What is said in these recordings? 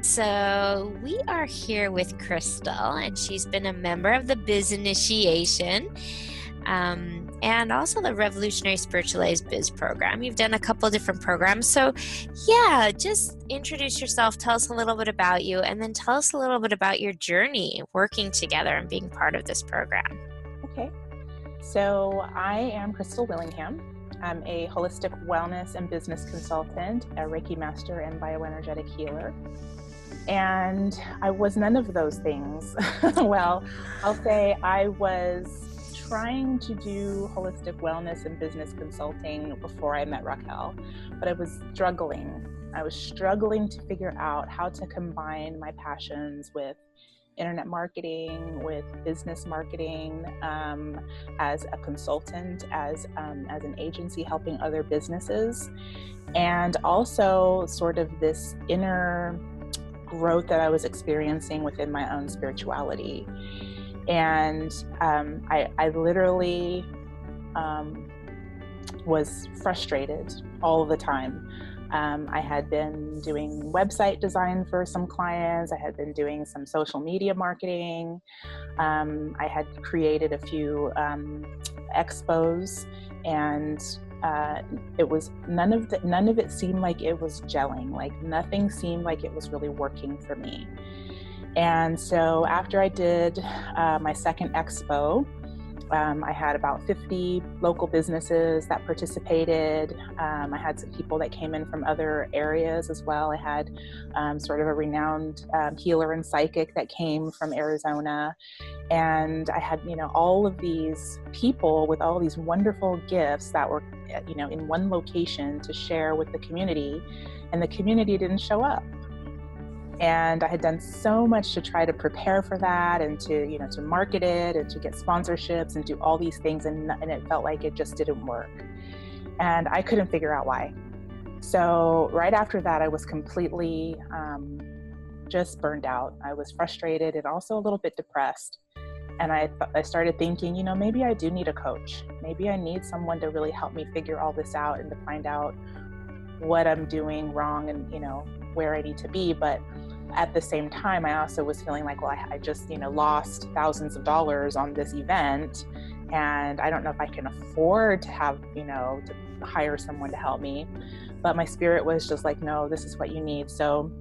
So we are here with Krystal, and she's been a member of the Biz Initiation and also the Revolutionary Spiritualized Biz Program. You've done a couple of different programs. So yeah, just introduce yourself, tell us a little bit about you, and then tell us a little bit about your journey working together and being part of this program. Okay. So I am Krystal Willingham. I'm a holistic wellness and business consultant, a Reiki master, and bioenergetic healer. And I was none of those things. Well, I'll say I was trying to do holistic wellness and business consulting before I met Raquel, but I was struggling. I was struggling to figure out how to combine my passions with internet marketing, with business marketing, as a consultant, as an agency helping other businesses, and also sort of this inner growth that I was experiencing within my own spirituality. And I literally was frustrated all the time. I had been doing website design for some clients. I had been doing some social media marketing. I had created a few expos, and it was none of it seemed like it was gelling. Like nothing seemed like it was really working for me. And so after I did my second expo, I had about 50 local businesses that participated. I had some people that came in from other areas as well. I had sort of a renowned healer and psychic that came from Arizona. And I had, all of these people with all these wonderful gifts that were, in one location to share with the community, and the community didn't show up. And I had done so much to try to prepare for that, and to, to market it, and to get sponsorships and do all these things. And it felt like it just didn't work. And I couldn't figure out why. So right after that, I was completely just burned out. I was frustrated and also a little bit depressed. And I started thinking, maybe I do need a coach. Maybe I need someone to really help me figure all this out and to find out what I'm doing wrong and, where I need to be. But at the same time, I also was feeling like, well, I just, lost thousands of dollars on this event, and I don't know if I can afford to have, to hire someone to help me. But my spirit was just like, no, this is what you need. So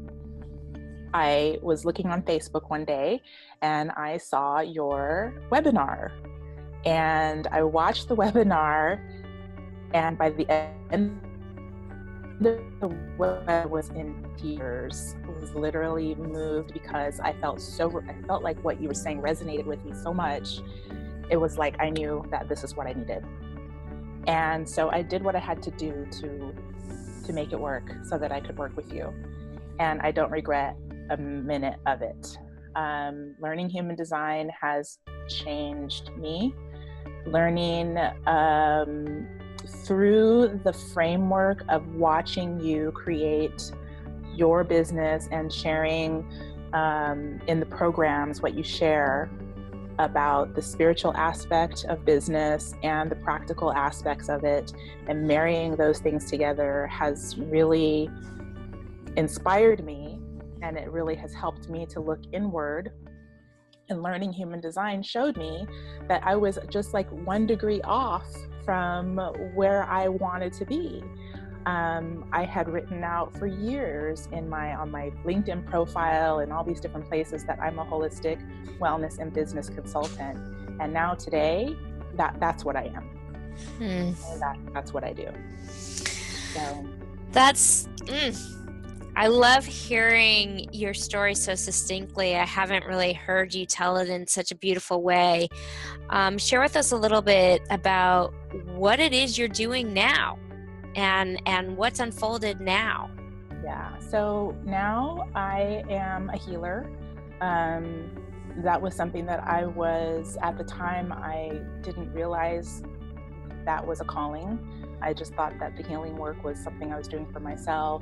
I was looking on Facebook one day, and I saw your webinar, and I watched the webinar, and by the end, I was in tears. I was literally moved because I felt like what you were saying resonated with me so much. It was like I knew that this is what I needed. And so I did what I had to do to make it work so that I could work with you. And I don't regret a minute of it. Learning human design has changed me. Learning through the framework of watching you create your business and sharing in the programs what you share about the spiritual aspect of business and the practical aspects of it, and marrying those things together has really inspired me, and it really has helped me to look inward. And learning human design showed me that I was just like 1 degree off from where I wanted to be. I had written out for years on my LinkedIn profile and all these different places that I'm a holistic wellness and business consultant. And now today, that's what I am. And that's what I do. So I love hearing your story so succinctly. I haven't really heard you tell it in such a beautiful way. Share with us a little bit about what it is you're doing now and what's unfolded now. Yeah, so now I am a healer. That was something that I was, at the time, I didn't realize that was a calling. I just thought that the healing work was something I was doing for myself.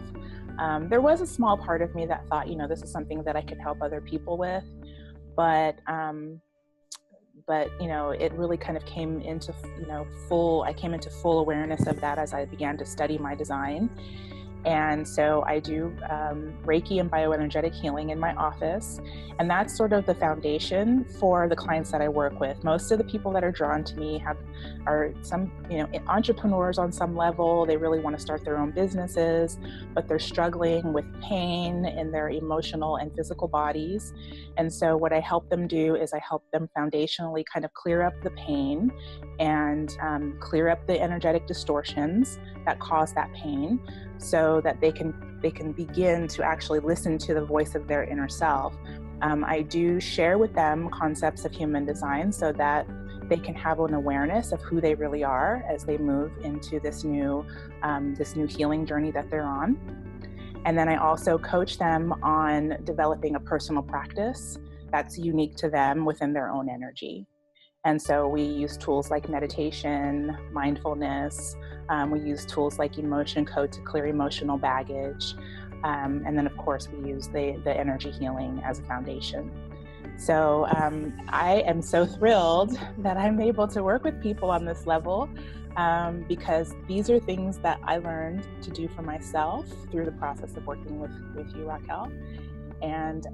There was a small part of me that thought, this is something that I could help other people with, but it really kind of came into, I came into full awareness of that as I began to study my design. And so I do Reiki and bioenergetic healing in my office. And that's sort of the foundation for the clients that I work with. Most of the people that are drawn to me are some, entrepreneurs on some level. They really want to start their own businesses, but they're struggling with pain in their emotional and physical bodies. And so what I help them do is I help them foundationally kind of clear up the pain and clear up the energetic distortions that cause that pain, so that they can begin to actually listen to the voice of their inner self. I do share with them concepts of human design so that they can have an awareness of who they really are as they move into this new healing journey that they're on. And then I also coach them on developing a personal practice that's unique to them within their own energy. And so we use tools like meditation, mindfulness. We use tools like emotion code to clear emotional baggage. And then, of course, we use the energy healing as a foundation. So I am so thrilled that I'm able to work with people on this level, because these are things that I learned to do for myself through the process of working with you, Raquel. And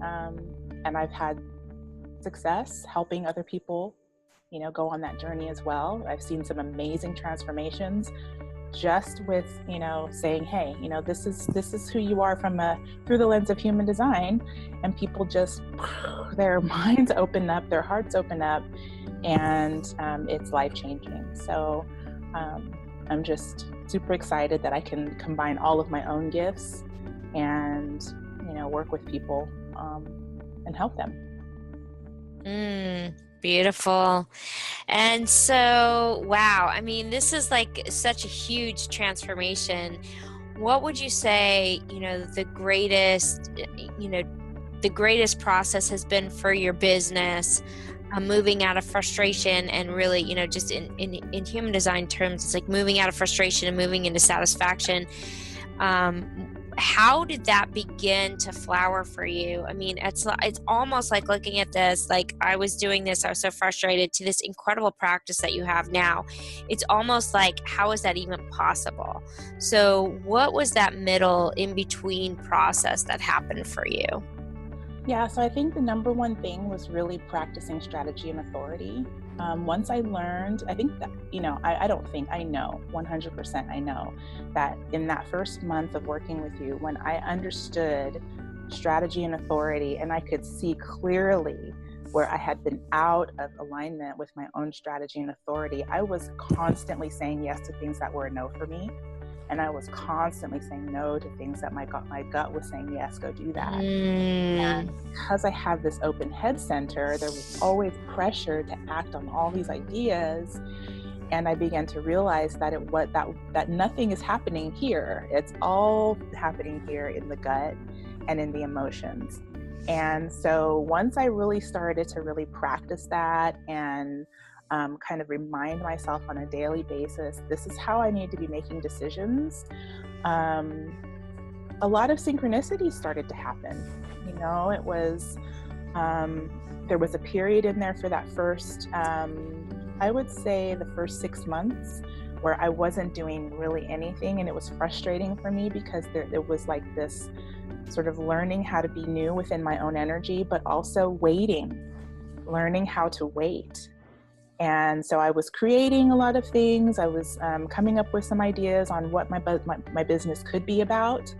I've had success helping other people go on that journey as well. I've seen some amazing transformations just with, saying, hey, this is who you are through the lens of human design. And people just, their minds open up, their hearts open up, and it's life-changing. So I'm just super excited that I can combine all of my own gifts and, work with people and help them. Beautiful. And so, wow, I mean, this is like such a huge transformation. What would you say, the greatest process has been for your business, moving out of frustration and really, just in human design terms, it's like moving out of frustration and moving into satisfaction. How did that begin to flower for you? I mean, it's almost like looking at this, like I was doing this, I was so frustrated, to this incredible practice that you have now. It's almost like, how is that even possible? So what was that middle in between process that happened for you? Yeah, so I think the number one thing was really practicing strategy and authority. Once I learned, I think that, I know 100%, I know that in that first month of working with you, when I understood strategy and authority, and I could see clearly where I had been out of alignment with my own strategy and authority, I was constantly saying yes to things that were a no for me. And I was constantly saying no to things that my gut was saying, yes, go do that. And because I have this open head center, there was always pressure to act on all these ideas. And I began to realize that that nothing is happening here. It's all happening here in the gut and in the emotions. And so once I really started to really practice that and kind of remind myself on a daily basis, this is how I need to be making decisions, a lot of synchronicity started to happen. It was, there was a period in there for that first, I would say the first 6 months, where I wasn't doing really anything. And it was frustrating for me because there was like this sort of learning how to be new within my own energy, but also learning how to wait. And so I was creating a lot of things. I was coming up with some ideas on what my business could be about.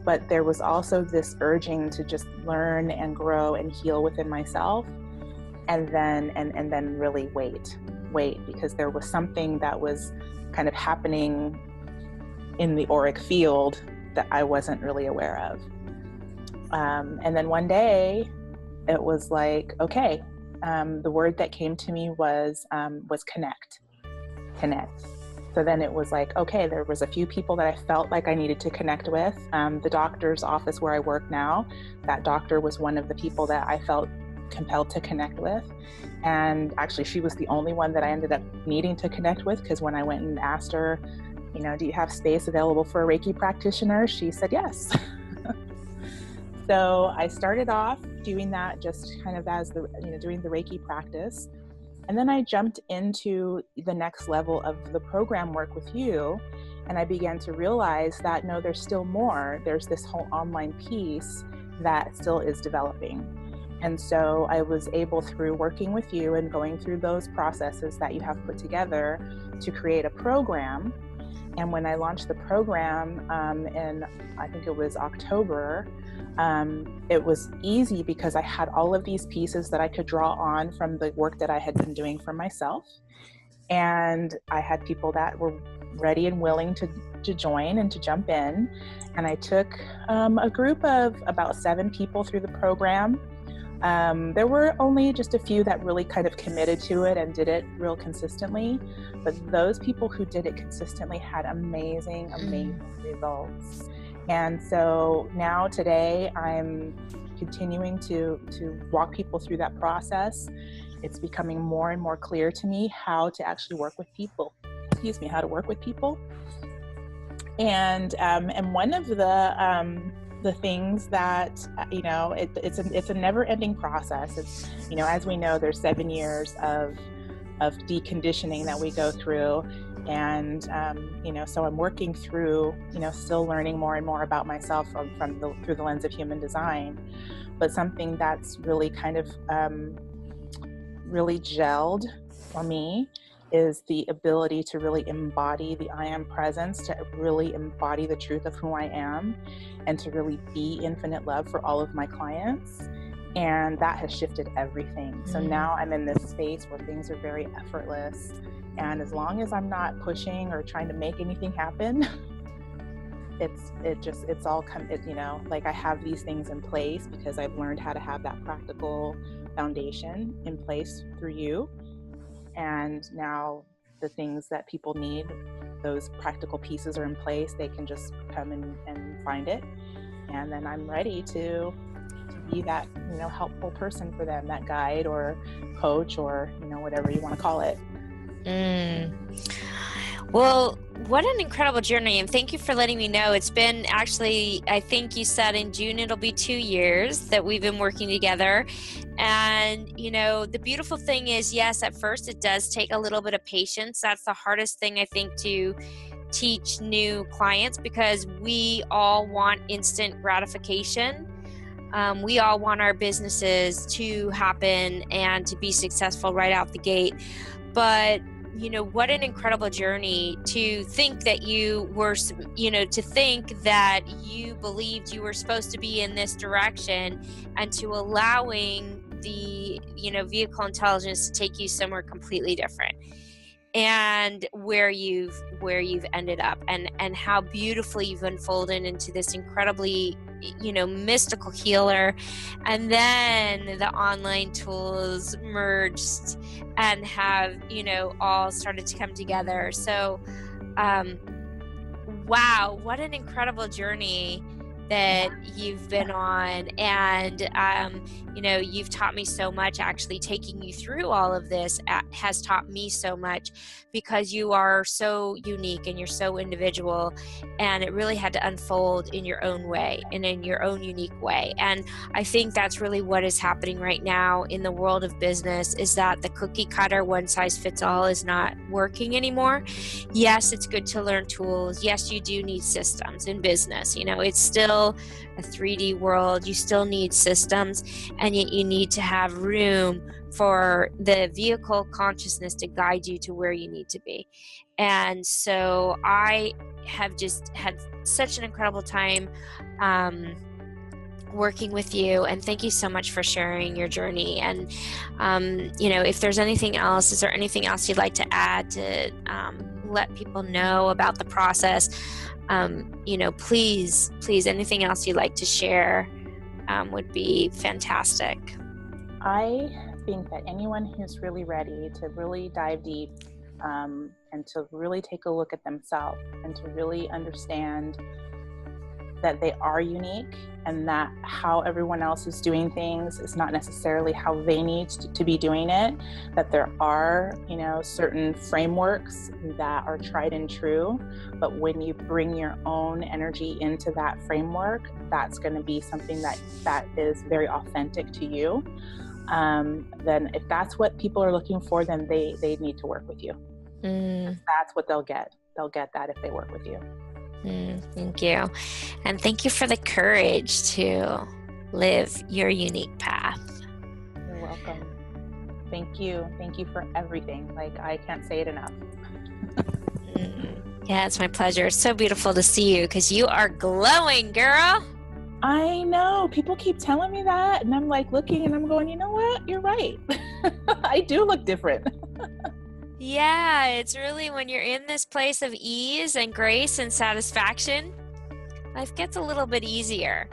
But there was also this urging to just learn and grow and heal within myself. And then really wait, because there was something that was kind of happening in the auric field that I wasn't really aware of. And then one day it was like, okay, the word that came to me was connect. So then it was like, okay, there was a few people that I felt like I needed to connect with. The doctor's office where I work now, that doctor was one of the people that I felt compelled to connect with. And actually, she was the only one that I ended up needing to connect with, because when I went and asked her, do you have space available for a Reiki practitioner? She said yes. So I started off doing that just kind of as doing the Reiki practice. And then I jumped into the next level of the program work with you. And I began to realize that, no, there's still more. There's this whole online piece that still is developing. And so I was able, through working with you and going through those processes that you have put together, to create a program. And when I launched the program in, I think it was October, it was easy because I had all of these pieces that I could draw on from the work that I had been doing for myself. And I had people that were ready and willing to join and to jump in. And I took a group of about 7 people through the program. There were only just a few that really kind of committed to it and did it real consistently. But those people who did it consistently had amazing results. And so now today I'm continuing to walk people through that process. It's becoming more and more clear to me how to actually work with people. How to work with people. And one of the things that, it's a never-ending process. It's, as we know, there's 7 years of deconditioning that we go through. And, so I'm working through, still learning more and more about myself through the lens of human design. But something that's really kind of really gelled for me is the ability to really embody the I am presence, to really embody the truth of who I am, and to really be infinite love for all of my clients. And that has shifted everything. So now I'm in this space where things are very effortless. And as long as I'm not pushing or trying to make anything happen, it's all like I have these things in place because I've learned how to have that practical foundation in place through you. And now the things that people need, those practical pieces are in place. They can just come and find it. And then I'm ready to be that, helpful person for them, that guide or coach or, whatever you want to call it. Well, what an incredible journey. And thank you for letting me know. It's been actually, I think you said in June, it'll be 2 years that we've been working together. And, the beautiful thing is, yes, at first it does take a little bit of patience. That's the hardest thing, I think, to teach new clients, because we all want instant gratification. We all want our businesses to happen and to be successful right out the gate. But what an incredible journey to think that you were, to think that you believed you were supposed to be in this direction, and to allowing the, vehicle intelligence to take you somewhere completely different, and where you've ended up, and how beautifully you've unfolded into this incredibly, mystical healer. And then the online tools merged and have, all started to come together. So, wow, what an incredible journey that you've been on. And, you've taught me so much. Actually taking you through all of this has taught me so much, because you are so unique and you're so individual, and it really had to unfold in your own way and in your own unique way. And I think that's really what is happening right now in the world of business, is that the cookie cutter one size fits all is not working anymore. Yes, it's good to learn tools. Yes, you do need systems in business. It's still a 3D world. You still need systems, and yet you need to have room for the vehicle consciousness to guide you to where you need to be. And so I have just had such an incredible time working with you, and thank you so much for sharing your journey. And if there's anything else, is there anything else you'd like to add to let people know about the process? Please, anything else you'd like to share would be fantastic. I think that anyone who's really ready to really dive deep and to really take a look at themselves and to really understand that they are unique, and that how everyone else is doing things is not necessarily how they need to be doing it, that there are, certain frameworks that are tried and true, but when you bring your own energy into that framework, that's going to be something that is very authentic to you. Then if that's what people are looking for, then they need to work with you. That's what they'll get. they'll get that if they work with you. Thank you. And thank you for the courage to live your unique path. You're welcome. Thank you. Thank you for everything. Like, I can't say it enough. Yeah, it's my pleasure. It's so beautiful to see you because you are glowing, girl. I know. People keep telling me that, and I'm like looking and I'm going, you know what? You're right. I do look different. Yeah, it's really when you're in this place of ease and grace and satisfaction, life gets a little bit easier.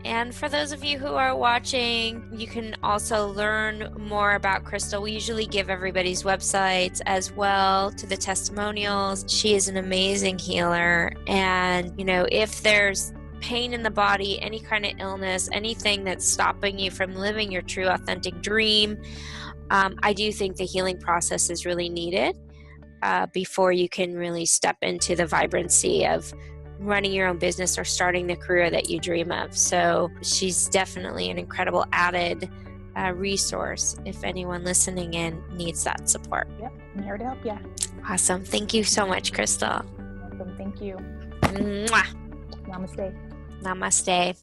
And for those of you who are watching, you can also learn more about Krystal. We usually give everybody's websites as well to the testimonials. She is an amazing healer. And, you know, if there's pain in the body, any kind of illness, anything that's stopping you from living your true, authentic dream, I do think the healing process is really needed before you can really step into the vibrancy of running your own business or starting the career that you dream of. So she's definitely an incredible added resource if anyone listening in needs that support. Yep, I'm here to help you. Awesome. Thank you so much, Krystal. Welcome. Thank you. Mwah. Namaste. Namaste.